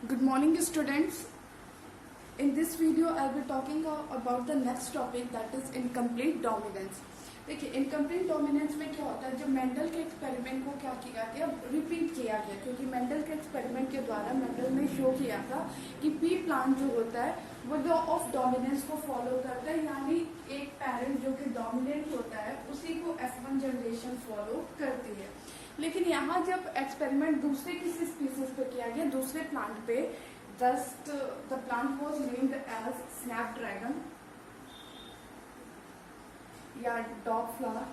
Good morning, students. In this video, I'll be talking about the next topic, that is incomplete dominance. देखिए, incomplete dominance में क्या होता है, जब Mendel के एक्सपेरिमेंट को क्या किया गया, रिपीट किया गया, क्योंकि मेंडल के एक्सपेरिमेंट के द्वारा मेंडल ने शो किया था कि पी प्लांट जो होता है वो लॉ ऑफ डोमिनेंस को फॉलो करता है, यानी एक पेरेंट जो कि डोमिनेंट होता है उसी को F1 जनरेशन फॉलो करती है। लेकिन यहाँ जब एक्सपेरिमेंट दूसरे किसी स्पीसीज पे किया गया, दूसरे प्लांट पे, the plant was named as snapdragon या डॉग फ्लावर,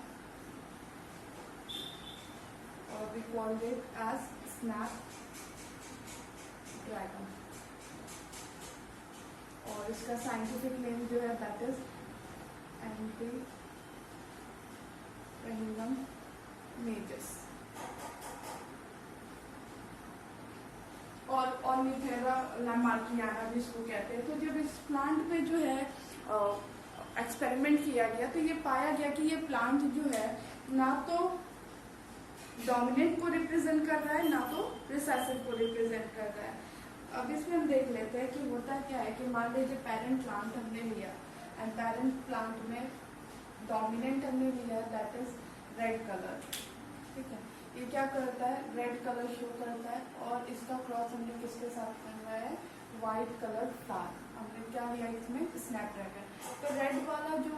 और we called it as snap dragon, और इसका साइंटिफिक नेम जो है दैट इज एंटीरेनियम मेजस और ऑर्निथेरा लामार्कियाना भी इसको कहते हैं। तो जब इस प्लांट पे जो है एक्सपेरिमेंट किया गया तो ये पाया गया कि ये प्लांट जो है ना तो डोमिनेंट को रिप्रेजेंट कर रहा है ना तो रिसेसिव को रिप्रेजेंट कर रहा है। अब इसमें हम देख लेते हैं कि होता क्या है कि मान लीजिए पेरेंट प्लांट हमने लिया एंड पेरेंट प्लांट में डोमिनेंट हमने लिया दैट इज रेड कलर, ठीक है। ये क्या करता है, रेड कलर शो करता है, और इसका क्रॉस हमने किसके साथ करना है, व्हाइट कलर फ्लावर, हमने क्या लिया इसमें, स्नैपड्रैगन। तो रेड वाला जो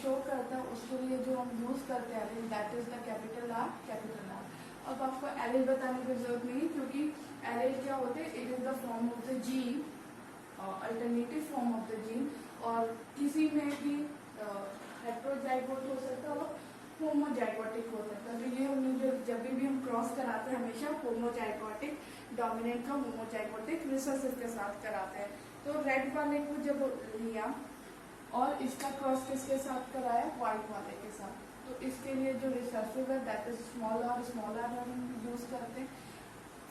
शो करता है उसके लिए जो हम यूज करते हैं that is the capital R, capital are. अब आपको एलिल बताने की जरूरत नहीं, क्योंकि एलिल क्या होते हैं, it is the form of the gene, alternative form of the gene, और किसी में भी हेट्रोजाइगोट हो सकता है और होमोजाइगोटिक हो सकता है। तो ये हमने जब भी हम क्रॉस कराते हैं हमेशा होमोजाइगोटिक डोमिनेंट का होमोजाइगोटिक रिसेसिव के साथ कराते हैं। तो रेड वाले को जब लिया और इसका क्रॉस किसके साथ कराया, व्हाइट वाले के साथ, तो इसके लिए जो रिसेसिव है दैट इज स्मॉल आर हम यूज करते हैं।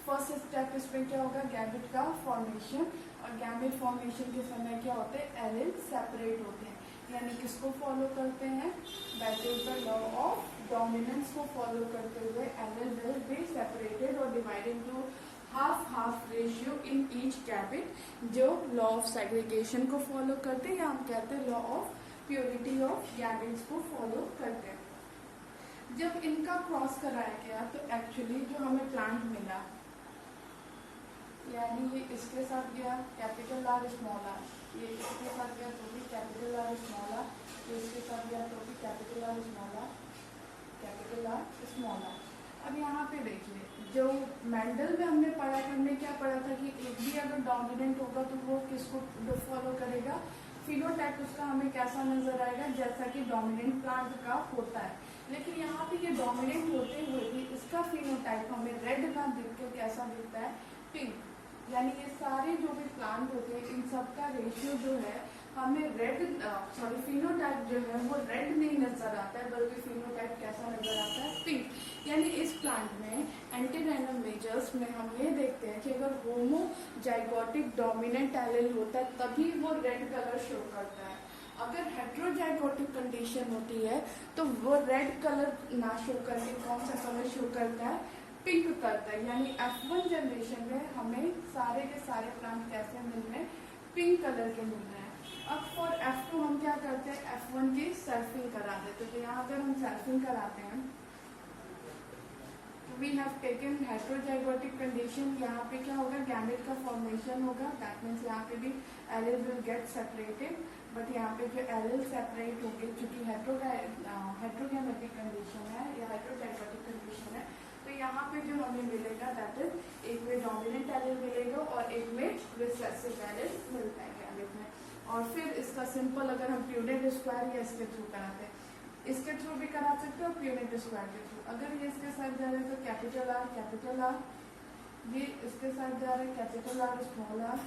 फर्स्ट स्टेप इसमें क्या होगा, गैमेट का फॉर्मेशन, और गैमेट फॉर्मेशन के समय क्या होते हैं, एलिल सेपरेट होते हैं, यानी किसको फॉलो करते हैं, that is the law of dominance को फॉलो करते हुए एलिल विल बी सेपरेटेड और divided to half ratio in each gamete, जो लॉ ऑफ सेग्रीगेशन को फॉलो करते हैं, या हम कहते हैं law of purity of gametes को फॉलो करते हैं। जब इनका क्रॉस कराया गया तो एक्चुअली जो हमें प्लांट मिला, यानी ये इसके साथ गया कैपिटल आर स्मॉल आर, ये इसके साथ गया तो भी कैपिटल आर स्मॉल आर, ये इसके साथ गया तो भी capital R small R, capital R small R. अब यहाँ पे देखिए, जो मेंडल में हमने पढ़ा था, हमने क्या पढ़ा था कि एक भी अगर डोमिनेंट होगा तो वो किसको फॉलो करेगा, फिनोटाइप उसका हमें कैसा नजर आएगा, जैसा कि डोमिनेंट प्लांट का होता है। लेकिन यहाँ पे ये डोमिनेंट होते हुए भी इसका फिनोटाइप हमें रेड ना दिख के कैसा दिखता है, पिंक, यानी ये सारे जो भी प्लांट होते हैं इन सब का रेशियो जो है हमें रेड, फिनोटाइप जो है वो रेड नहीं नजर आता है, बल्कि फिनोटाइप कैसा नजर आता है, पिंक। यानी इस प्लांट में एंटीरेनियम मेजर्स में हम ये देखते हैं कि अगर होमोजाइगोटिक डोमिनेंट एलिल होता है तभी वो रेड कलर शो करता है। अगर हेट्रोजाइगोटिक कंडीशन होती है तो वो रेड कलर ना शो करके कौन सा कलर शो करता है, पिंक करता है। यानी F1 जनरेशन में हमें सारे के सारे प्लांट कैसे मिल रहे हैं, पिंक कलर के मिल रहे हैं। अब फॉर F2 हम क्या करते हैं, F1 की सेल्फिंग करा देते हैं। तो यहाँ अगर हम सेल्फिंग कराते हैं तो we have taken heterozygotic condition, यहाँ पे क्या होगा, गैमेट का फॉर्मेशन होगा, दैट मीन्स यहाँ पे भी allele will get separated, but यहाँ पे जो एलिल सेपरेट होंगे चूंकि हेट्रोगैमेटिक कंडीशन है या हेट्रोजाइगोटिक कंडीशन है, तो यहाँ पे जो हमें मिलेगा दैट इज एक में डोमिनेंट एलिल मिलेगा और एक में रिसेसिव एलिल मिलता है गैमेट में। और फिर इसका सिंपल अगर हम प्यूनेट स्क्वायर या इसके थ्रू कराते हैं, इसके थ्रू भी करा सकते हो, प्यूनेट स्क्वायर के थ्रू। अगर ये इसके साथ जा रहे हैं तो कैपिटल आर, ये इसके साथ जा रहे हैं कैपिटल आर स्मॉल आर,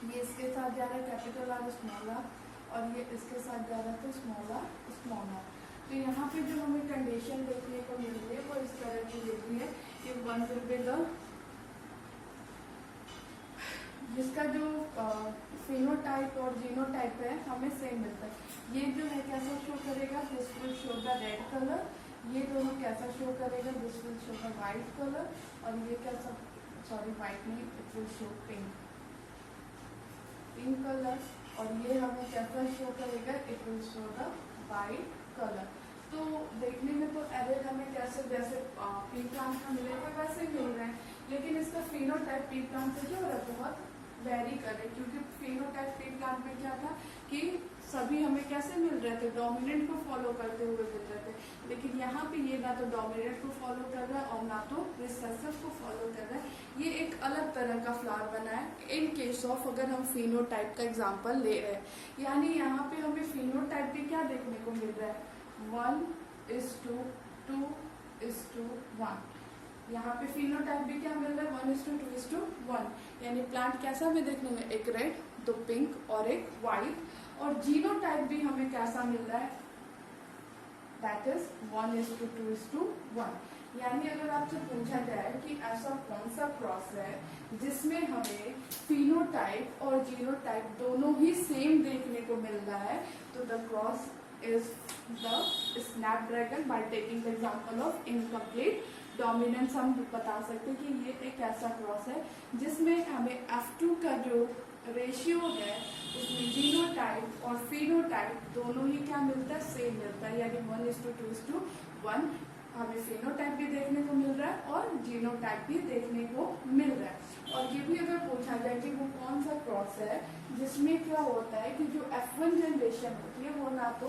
ये इसके साथ जा रहा है कैपिटल आर स्मॉल आर, और ये इसके साथ जा रहा है तो स्मॉल आर। तो यहाँ पे जो हमें कंडीशन देखने को मिल रही है वो इस तरह की दिख रही है कि वन विल बी द, जिसका जो फिनोटाइप और जीनोटाइप है हमें सेम मिलता है। ये जो है कैसा शो करेगा, this will show the red colour, ये दोनों कैसा शो करेगा, this will show the white colour, और ये कैसा सॉरी वाइट नहीं, it will show pink colour, और ये हमें कैसा शो करेगा, it will show the white colour. तो देखने में तो एरर हमें कैसे जैसे पी प्लांट का मिलेगा वैसे ही मिल रहे हैं, लेकिन इसका फिनोटाइप पी प्लांट से क्या हो रहा है, बहुत वेरी कर रहे, क्योंकि फिनोटाइप पी प्लांट में क्या था कि सभी हमें कैसे मिल रहे थे, डोमिनेंट को फॉलो करते हुए मिल रहे थे, लेकिन यहाँ पे ये ना तो डोमिनेंट को फॉलो कर रहा है और ना तो रिसेसिव को फॉलो कर रहा है। ये एक अलग तरह का फ्लावर बना है इन केस ऑफ अगर हम फिनोटाइप का एग्जांपल ले रहे हैं, यानी यहाँ पे हमें फिनोटाइप भी क्या देखने को मिल रहा है, 1:2:1। यहाँ पे फिनोटाइप भी क्या मिल रहा है, 1:2:1, यानी प्लांट कैसा हमें देखने में, एक रेड, दो पिंक और एक व्हाइट, और जीनोटाइप भी हमें कैसा मिल रहा है, दैट इज 1:2:1। यानी अगर आपसे पूछा जाए कि ऐसा कौन सा क्रॉस है जिसमें हमें फिनोटाइप और जीनोटाइप दोनों ही सेम देखने को मिल रहा है, तो the cross is the Snapdragon. By taking the example of incomplete dominance हम बता सकते हैं कि ये एक ऐसा क्रॉस है जिसमें हमें F2 का जो रेशियो है उसमें जीनोटाइप और फिनोटाइप दोनों ही क्या मिलता है, सेम मिलता है, यानी 1:2:1 हमें फिनोटाइप भी देखने को मिल रहा है और जीनोटाइप भी देखने को मिल रहा है। और ये भी अगर पूछा जाए कि वो कौन सा क्रॉस है जिसमें क्या होता है कि जो F1 जनरेशन होती है वो ना तो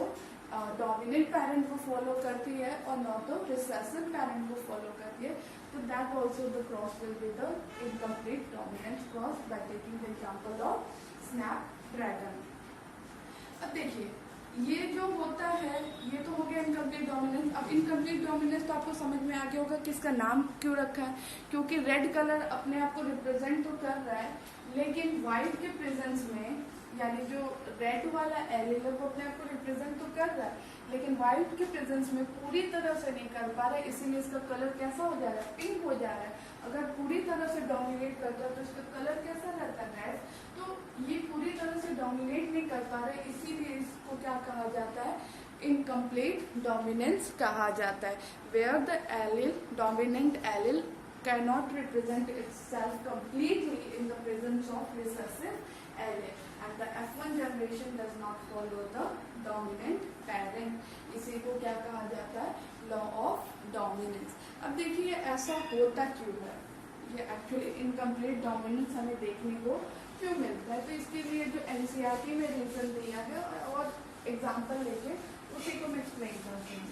डोमिनेंट पैरेंट को फॉलो करती है और ना तो रिसेसिव पैरेंट को फॉलो करती है, तो that also the cross will be the incomplete dominant cross by taking the example of Snapdragon. अब देखिए ये जो होता है ये तो हो गया इनकम्प्लीट डोमिनेंस। अब इनकम्प्लीट डोमिनेंस तो आपको समझ में आ गया होगा कि इसका नाम क्यों रखा है, क्योंकि रेड कलर अपने आप को रिप्रेजेंट तो कर रहा है, लेकिन व्हाइट के प्रेजेंस में यानी जो रेड वाला एलिल है वो अपने आप को रिप्रेजेंट तो कर रहा है, लेकिन व्हाइट के प्रेजेंस में पूरी तरह से नहीं कर पा रहा है, इसीलिए इसका कलर कैसा हो जा रहा है, पिंक हो जा रहा है। अगर पूरी तरह से डोमिनेट करता है तो इसका कलर कैसा रहता है, रेड। तो ये पूरी तरह से डोमिनेट नहीं कर पा रहे, इसीलिए इसको क्या कहा जाता है, इनकम्प्लीट डोमिनेंस कहा जाता है, where the allele dominant allele cannot represent itself completely in the presence of recessive allele, and the F1 generation does not follow the dominant parent. इसी को क्या कहा जाता है, लॉ ऑफ डोमिनेंस। अब देखिए ऐसा होता क्यों है, ये एक्चुअली इनकम्प्लीट डोमिनेंस हमें देखने को क्यों मिलता है, तो इसके लिए जो NCERT में रीजन दिया है और एग्जाम्पल लेके उसी को मैं एक्सप्लेन करती हूँ।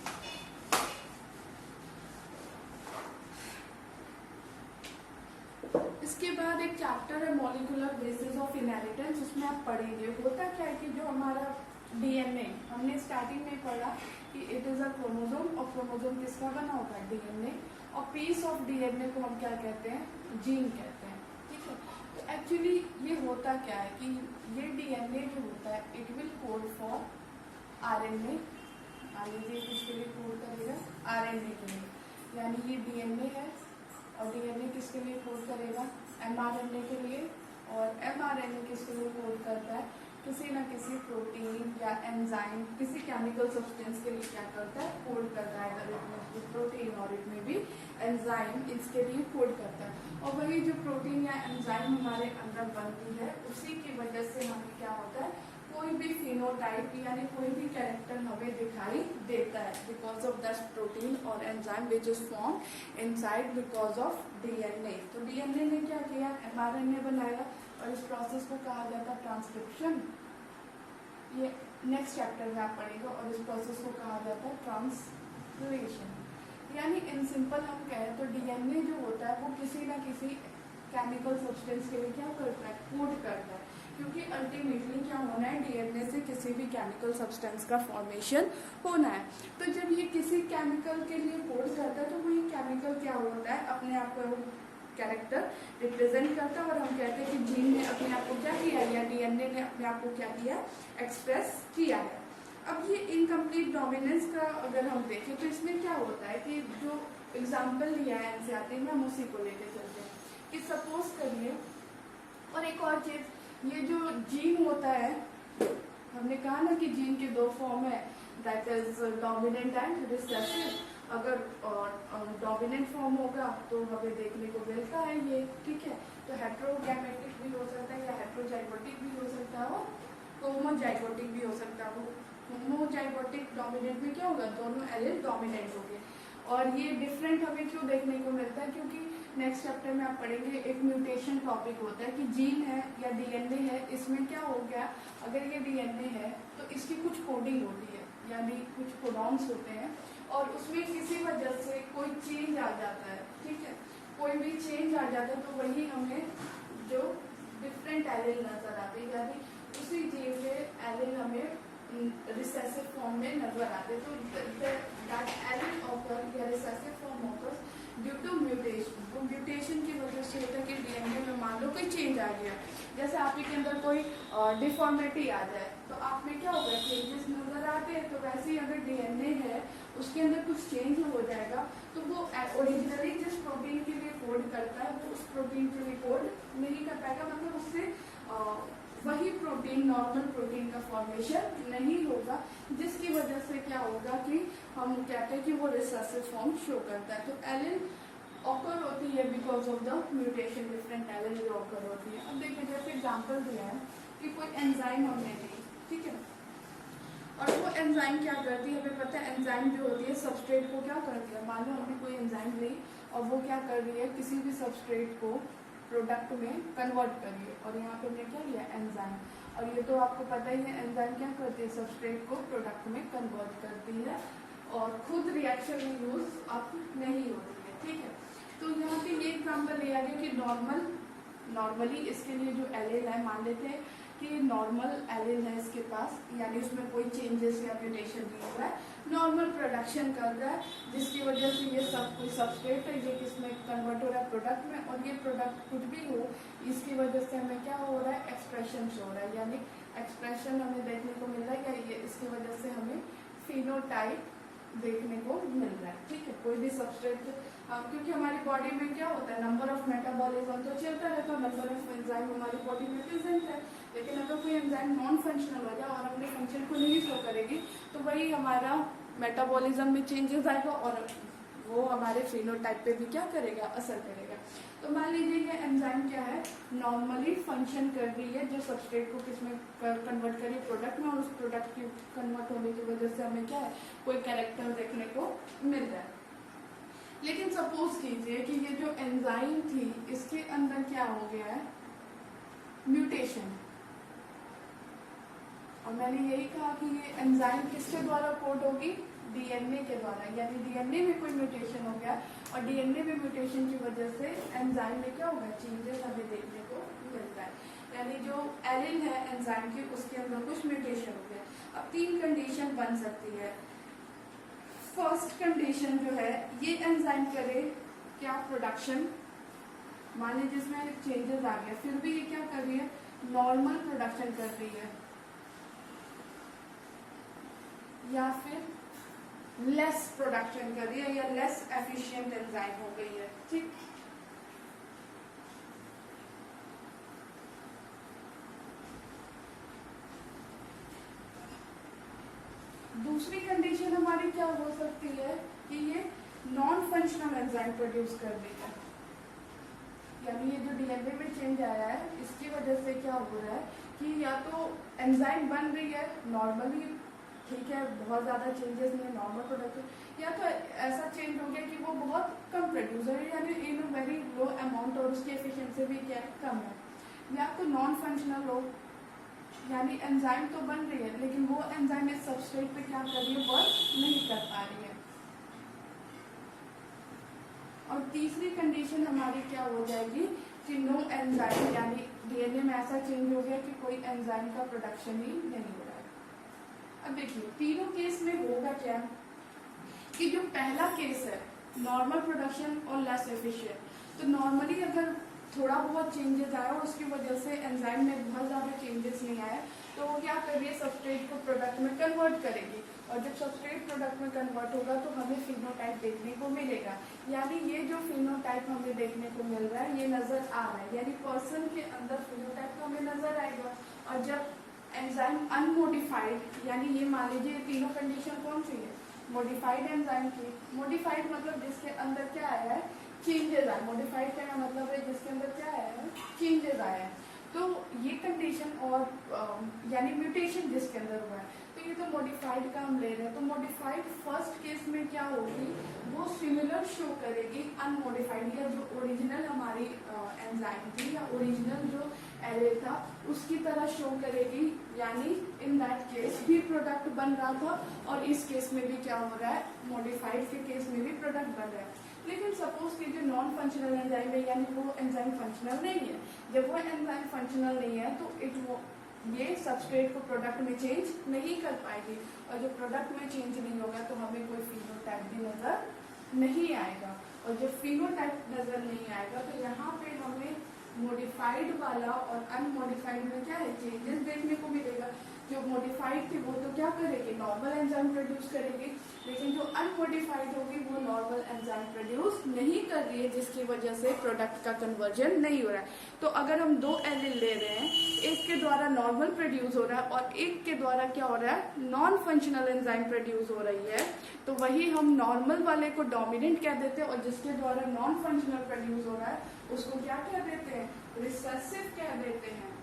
इसके बाद एक चैप्टर है मॉलिक्यूलर बेसिस ऑफ इनहेरिटेंस, उसमें आप पढ़ेंगे होता क्या है कि जो हमारा DNA हमने स्टार्टिंग में पढ़ा कि इट इज अ क्रोमोसोम, और क्रोमोसोम किसका बना होता है, DNA, और पीस ऑफ DNA को हम क्या कहते हैं, जीन कहते हैं, ठीक है। तो एक्चुअली ये होता क्या है कि ये DNA जो होता है it will code for RNA, मान लीजिए किसके लिए कोड करेगा, RNA के लिए, यानी ये DNA है और DNA किसके लिए कोड करेगा, mRNA के लिए, और mRNA किसके लिए कोड करता है, किसी ना किसी प्रोटीन या एंजाइम, किसी केमिकल सब्सटेंस के लिए क्या करता है, कोड करता है, अगर इट में भी प्रोटीन और इट में भी एंजाइम, इसके लिए कोड करता है। और वही जो प्रोटीन या एंजाइम हमारे अंदर बनती है उसी की वजह से हमें क्या होता है, कोई भी फिनोटाइप यानी कोई भी कैरेक्टर हमें दिखाई देता है, बिकॉज ऑफ दैट प्रोटीन और enzyme which is form inside because of DNA। तो DNA ने क्या किया, mRNA बनाया, और इस प्रोसेस को कहा जाता है ट्रांसक्रिप्शन। ये नेक्स्ट चैप्टर में आप पढ़ेगा, और इस प्रोसेस को कहा जाता है ट्रांसलेशन। यानी इन सिंपल हम कहें तो DNA जो होता है वो किसी ना किसी केमिकल सब्सटेंस के लिए क्या करता है, कोड करता है, क्योंकि अल्टीमेटली क्या होना है, DNA से किसी भी केमिकल सब्सटेंस का फॉर्मेशन होना है। तो जब ये किसी केमिकल के लिए कोड करता है तो वही केमिकल क्या होता है, अपने आप को कैरेक्टर रिप्रेजेंट करता है, और हम कहते हैं कि जीन ने अपने आप को क्या किया है, या DNA ने अपने आप को क्या किया, एक्सप्रेस किया है। अब ये इनकम्प्लीट डोमिनेंस का अगर हम देखें तो इसमें क्या होता है कि जो एग्जाम्पल लिया है NCERT में हम उसी को लेके चलते हैं कि सपोज करिए, और एक और चीज, ये जो जीन होता है हमने कहा ना कि जीन के दो फॉर्म है, that is dominant and recessive, अगर डोमिनेंट फॉर्म होगा तो हमें देखने को मिलता है ये, ठीक है। तो हेट्रोगैमेटिक भी हो सकता है या हेट्रोजाइगोटिक भी हो सकता है और होमोजाइगोटिक भी हो सकता है। होमोजाइगोटिक डोमिनेंट में क्या होगा, दोनों एलील डोमिनेंट होंगे। और ये डिफरेंट हमें क्यों देखने को मिलता है, क्योंकि नेक्स्ट चैप्टर में आप पढ़ेंगे एक म्यूटेशन टॉपिक होता है कि जीन है या डीएनए है, इसमें क्या हो गया, अगर ये डीएनए है तो इसकी कुछ कोडिंग होती है यानी कुछ कोडॉन्स होते हैं और उसमें किसी वजह से कोई चेंज आ जाता है, ठीक है। कोई भी चेंज आ जाता है तो वही हमें जो डिफरेंट एलील नजर आते हैं, यानी उसी जीन के एलील हमें रिसेसिव फॉर्म में नजर आते हैं। तो दैट एलील ऑकर या recessive form occurs due to mutation. तो म्यूटेशन की वजह से होता है कि डीएनए में मान लो कोई चेंज आ गया, जैसे आप के अंदर कोई डिफॉर्मिटी आ जाए तो आप में क्या होगा, चेंजेस नजर आते हैं। तो वैसे ही अगर डीएनए है उसके अंदर कुछ चेंज हो जाएगा तो वो ओरिजिनली जिस प्रोटीन के लिए कोड करता है वो उस प्रोटीन के लिए कोड नहीं कर पाएगा, मतलब उससे वही प्रोटीन नॉर्मल प्रोटीन का फॉर्मेशन नहीं होगा, जिसकी वजह से क्या होगा कि हम कहते हैं कि वो रिसेसिव फॉर्म शो करता है। तो एलील ऑकर होती है because of the mutation, different allele occur होती है। अब देखिए जैसे एग्जांपल दिया है कि कोई एंजाइम हमने ली, ठीक है, और वो एंजाइम क्या करती है, हमें पता है एंजाइम जो होती है सबस्ट्रेट को क्या करती है। मान लो हमने कोई एंजाइम ली और वो क्या कर रही है, किसी भी सबस्ट्रेट को प्रोडक्ट में कन्वर्ट करिए, और यहाँ पे हमने क्या लिया, एंजाइम। और ये तो आपको पता ही है एंजाइम क्या करती है, सबस्ट्रेट को प्रोडक्ट में कन्वर्ट करती है और खुद रिएक्शन में यूज अब नहीं होती है, ठीक है। तो यहाँ पे ये एग्जाम्पल लिया गया कि नॉर्मली इसके लिए जो एलील है, मान लेते हैं कि नॉर्मल एलील है इसके पास, यानी उसमें कोई चेंजेस या म्यूटेशन नहीं हो रहा है, नॉर्मल प्रोडक्शन कर रहा है, जिसकी वजह से ये सब कोई सबस्ट्रेट है ये किसमें कन्वर्ट हो रहा है, प्रोडक्ट में, और ये प्रोडक्ट कुछ भी हो इसकी वजह से हमें क्या हो रहा है, एक्सप्रेशन हो रहा है, यानी एक्सप्रेशन हमें देखने को मिल रहा है, या ये इसकी वजह से हमें फिनोटाइप देखने को मिल रहा है, ठीक है। कोई भी सबस्ट्रेट क्योंकि हमारी बॉडी में क्या होता है, नंबर ऑफ मेटाबॉलिज्म तो चलता रहता है, नंबर ऑफ एंजाइम हमारी बॉडी में प्रेजेंट है, लेकिन अगर कोई एंजाइम नॉन फंक्शनल हो जाए और अपने फंक्शन को नहीं शो करेगी तो वही हमारा मेटाबॉलिज्म में चेंजेस आएगा और वो हमारे फिनोटाइप पे भी क्या करेगा, असर करेगा। तो मान लीजिए ये एंजाइम क्या है, नॉर्मली फंक्शन कर रही है, जो सबस्ट्रेट को किसमें कन्वर्ट करिए, प्रोडक्ट में, और उस प्रोडक्ट की कन्वर्ट होने की वजह से हमें क्या है, कोई कैरेक्टर देखने को मिल रहा है। लेकिन सपोज कीजिए कि ये जो एंजाइम थी इसके अंदर क्या हो गया है, म्यूटेशन। और मैंने यही कहा कि ये एंजाइम किसके द्वारा कोड होगी, डीएनए के द्वारा, यानी डीएनए में कोई म्यूटेशन हो गया और डीएनए में म्यूटेशन की वजह से एंजाइम में क्या होगा, चेंजेस हमें देखने को मिलता है, यानी जो एलील है एंजाइम की उसके अंदर कुछ म्यूटेशन हो गया। अब तीन कंडीशन बन सकती है। फर्स्ट कंडीशन जो है, ये एंजाइम करे क्या, प्रोडक्शन, मान लीजिए जिसमें चेंजेस आ गया, फिर भी ये क्या कर रही है, नॉर्मल प्रोडक्शन कर रही है, या फिर लेस प्रोडक्शन कर रही है या लेस एफिशिएंट एंजाइम हो गई है, ठीक। दूसरी कंडीशन हमारी क्या हो सकती है कि ये नॉन फंक्शनल एंजाइम प्रोड्यूस कर देगा, यानी ये जो डीएनए में चेंज आया है इसकी वजह से क्या हो रहा है कि या तो एंजाइम बन रही है नॉर्मली, ठीक है, बहुत ज़्यादा चेंजेस नहीं है, नॉर्मल प्रोडक्ट, या तो ऐसा चेंज हो गया कि वो बहुत कम प्रोड्यूस है, यानी इन वेरी लो अमाउंट, और उसकी एफिशिएंसी भी क्या है, कम है, या तो नॉन फंक्शनल हो, यानी एंजाइम तो बन रही है लेकिन वो एंजाइम इस सबस्ट्रेट पे क्या कर रही है, वर्क नहीं कर पा रही है। और तीसरी कंडीशन हमारी क्या हो जाएगी कि नो एंजाइम, यानी डीएनए में ऐसा चेंज हो गया कि कोई एंजाइम का प्रोडक्शन ही नहीं हो रहा है। अब देखिए तीनों केस में होगा क्या कि जो पहला केस है नॉर्मल प्रोडक्शन और लेस एफिशिएंट, तो नॉर्मली अगर थोड़ा बहुत चेंजेस आया और उसकी वजह से एंजाइम में बहुत ज़्यादा चेंजेस नहीं आए तो वो क्या कर रही है, सबस्ट्रेट को प्रोडक्ट में कन्वर्ट करेगी, और जब सबस्ट्रेट प्रोडक्ट में कन्वर्ट होगा तो हमें फिनोटाइप देखने को मिलेगा, यानी ये जो फिनोटाइप हमें देखने को मिल रहा है ये नज़र आ रहा है, यानी पर्सन के अंदर फिनोटाइप तो हमें नज़र आएगा। और जब एंजाइम अनमोडिफाइड, यानी ये मान लीजिए तीनों कंडीशन कौन सी है, मॉडिफाइड एंजाइम की, मॉडिफाइड मतलब जिसके अंदर क्या आया है, चेंजेस आए। मॉडिफाइड का मतलब है जिसके अंदर क्या आया है, चेंजेस आए हैं। तो ये कंडीशन और यानी म्यूटेशन जिसके अंदर हुआ है, तो ये तो मॉडिफाइड का हम ले रहे हैं। तो मॉडिफाइड फर्स्ट केस में क्या होगी, वो सिमिलर शो करेगी अनमॉडिफाइड, या जो ओरिजिनल हमारी एंजाइम थी या ओरिजिनल जो एलेल था उसकी तरह शो करेगी, यानी इन दैट केस भी प्रोडक्ट बन रहा था, और इस केस में भी क्या हो रहा है, मॉडिफाइड के केस में भी प्रोडक्ट बन रहा है। लेकिन सपोज कि जो नॉन फंक्शनल एंजाइम है, यानी वो एंजाइम फंक्शनल नहीं है, जब वो एंजाइम फंक्शनल नहीं है तो ये सबस्ट्रेट को प्रोडक्ट में चेंज नहीं कर पाएगी, और जब प्रोडक्ट में चेंज नहीं होगा तो हमें कोई फिनोटाइप भी नजर नहीं आएगा, और जब फिनोटाइप नजर नहीं आएगा तो यहाँ पे हमें मॉडिफाइड वाला और अनमॉडिफाइड में क्या है, चेंजेस देखने को मिलेगा। जो मॉडिफाइड थी वो तो क्या करेगी, नॉर्मल एंजाइम प्रोड्यूस करेगी, लेकिन जो अनमॉडिफाइड होगी वो नॉर्मल एंजाइम प्रोड्यूस नहीं कर रही है, जिसकी वजह से प्रोडक्ट का कन्वर्जन नहीं हो रहा है। तो अगर हम दो एलील ले रहे हैं, एक के द्वारा नॉर्मल प्रोड्यूस हो रहा है और एक के द्वारा क्या हो रहा है, नॉन फंक्शनल एंजाइम प्रोड्यूस हो रही है, तो वही हम नॉर्मल वाले को डोमिनेंट कह देते हैं, और जिसके द्वारा नॉन फंक्शनल प्रोड्यूस हो रहा है उसको क्या कह देते हैं, रिसेसिव कह देते हैं।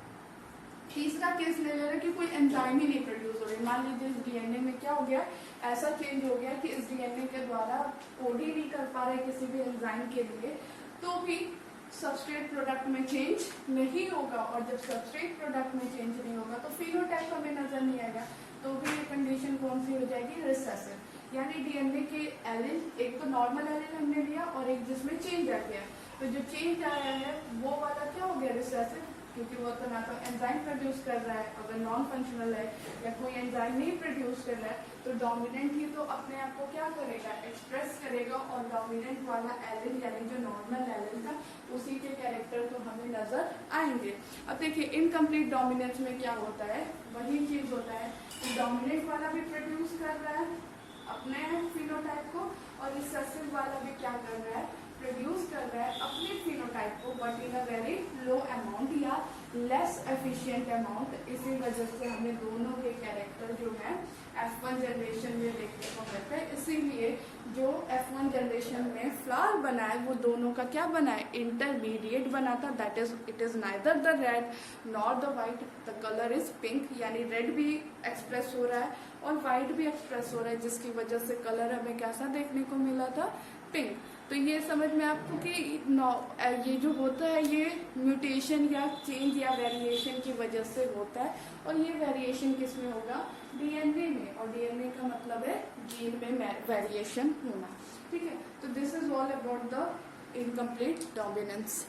तीसरा केस ले ले रहे कि कोई एंजाइम ही नहीं प्रोड्यूस हो रही, मान लीजिए इस डीएनए में क्या हो गया, ऐसा चेंज हो गया कि इस डीएनए के द्वारा कोड ही नहीं कर पा रहे किसी भी एंजाइम के लिए, तो भी सबस्ट्रेट प्रोडक्ट में चेंज नहीं होगा, और जब सबस्ट्रेट प्रोडक्ट में चेंज नहीं होगा तो फिनोटाइप हमें नजर नहीं आएगा, तो भी ये कंडीशन कौन सी हो जाएगी, रिसेसिव। यानी डीएनए के एलील, एक तो नॉर्मल एलील हमने लिया और एक जिसमें चेंज आ गया, तो जो चेंज आया है वो वाला क्या हो गया, रिसेसिव, क्योंकि वो तो ना तो एंजाइम प्रोड्यूस कर रहा है, अगर नॉन फंक्शनल है या कोई एंजाइम नहीं प्रोड्यूस कर रहा है तो डोमिनेंट ही तो अपने आप को क्या करेगा, एक्सप्रेस करेगा, और डोमिनेंट वाला एलील यानी जो नॉर्मल एलील था उसी के कैरेक्टर तो हमें नजर आएंगे। अब देखिए इनकम्प्लीट डोमिनेंस में क्या होता है, वही चीज होता है कि डोमिनेंट वाला भी प्रोड्यूस कर रहा है अपने फिनोटाइप को, और रिसेसिव वाला भी क्या कर रहा है, प्रोड्यूस कर रहा है अपने फिनोटाइप को, but in a very low amount या लेस एफिशिएंट अमाउंट। इसी वजह से हमें दोनों के कैरेक्टर जो है F1 जनरेशन में देखने को मिलते हैं। इसीलिए जो F1 जनरेशन में फ्लावर बना है वो दोनों का क्या बना है, इंटरमीडिएट बना था, that is it is neither the red nor the white, the colour is pink, यानी रेड भी एक्सप्रेस हो रहा है और वाइट भी एक्सप्रेस हो रहा है, जिसकी वजह से कलर हमें कैसा देखने को मिला था, पिंक। तो ये समझ में आपको कि ये जो होता है ये म्यूटेशन या चेंज या वेरिएशन की वजह से होता है, और ये वेरिएशन किस में होगा, डीएनए में, और डीएनए का मतलब है जीन में वेरिएशन होना, ठीक है। तो this is all about the incomplete dominance.